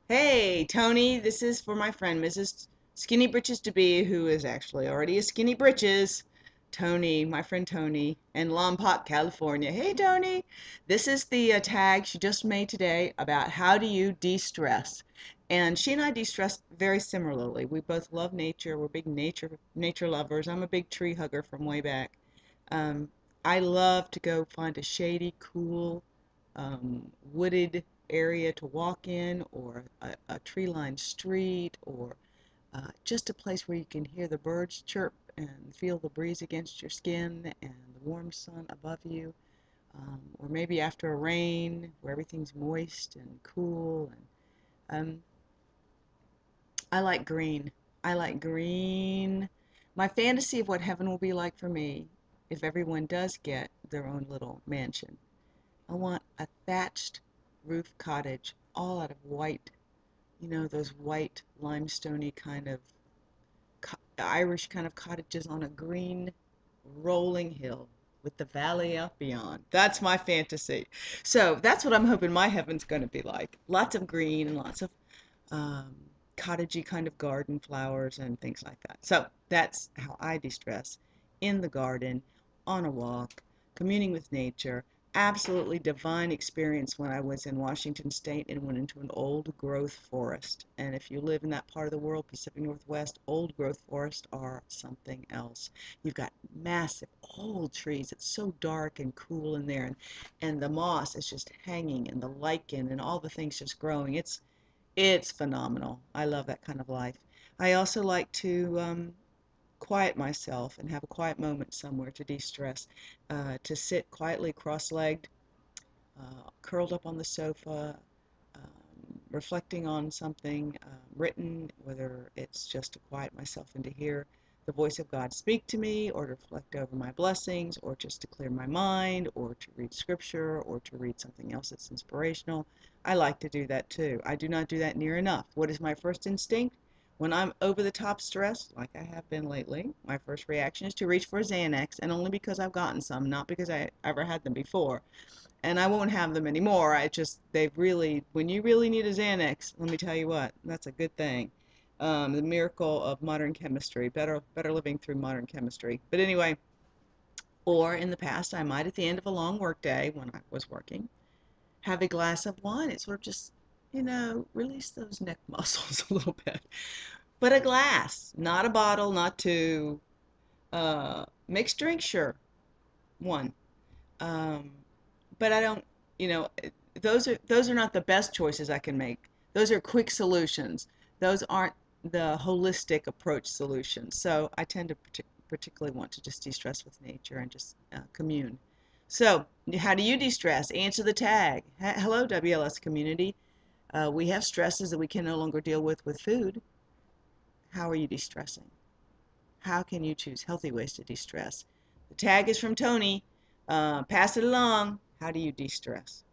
Hey, Tony, this is for my friend Mrs. Skinny Britches to be, who is actually already a Skinny Britches. Tony, my friend Tony, in Lompoc, California. Hey, Tony. This is the tag she just made today about how do you de-stress. And she and I de-stress very similarly. We both love nature. We're big nature lovers. I'm a big tree hugger from way back. Um, I love to go find a shady, cool, wooded area to walk in, or a tree-lined street, or just a place where you can hear the birds chirp and feel the breeze against your skin and the warm sun above you. Or maybe after a rain where everything's moist and cool. And I like green. I like green. My fantasy of what heaven will be like for me if everyone does get their own little mansion. I want a thatched roof cottage, all out of white, those white limestoney kind of Irish kind of cottages on a green rolling hill with the valley out beyond. That's my fantasy. So that's what I'm hoping my heaven's going to be like. Lots of green and lots of um, cottagey kind of garden flowers and things like that. So that's how I de-stress in the garden, on a walk, communing with nature. Absolutely divine experience when I was in Washington State and went into an old growth forest. And if you live in that part of the world, Pacific Northwest, old growth forests are something else. You've got massive old trees. It's so dark and cool in there, and the moss is just hanging, and the lichen and all the things just growing. It's phenomenal. I love that kind of life. I also like to quiet myself and have a quiet moment somewhere to de-stress, to sit quietly cross-legged, curled up on the sofa, reflecting on something written, whether it's just to quiet myself and to hear the voice of God speak to me, or to reflect over my blessings, or just to clear my mind, or to read scripture, or to read something else that's inspirational. I like to do that too. I do not do that near enough. What is my first instinct? When I'm over the top stressed, like I have been lately, my first reaction is to reach for a Xanax, and only because I've gotten some, not because I ever had them before. And I won't have them anymore. They've really, when you really need a Xanax, let me tell you what, that's a good thing. The miracle of modern chemistry, better living through modern chemistry. But anyway, or in the past, I might, at the end of a long work day when I was working, have a glass of wine. It sort of just, release those neck muscles a little bit. But a glass, not a bottle, not two. Mixed drink, sure, one. Um, but I don't, you know, those are not the best choices I can make. Those are quick solutions. Those aren't the holistic approach solutions. So I tend to particularly want to just de-stress with nature and just commune. So how do you de-stress? Answer the tag. Hello, WLS community. We have stresses that we can no longer deal with food. How are you de-stressing? How can you choose healthy ways to de-stress? The tag is from Tony. Pass it along. How do you de-stress?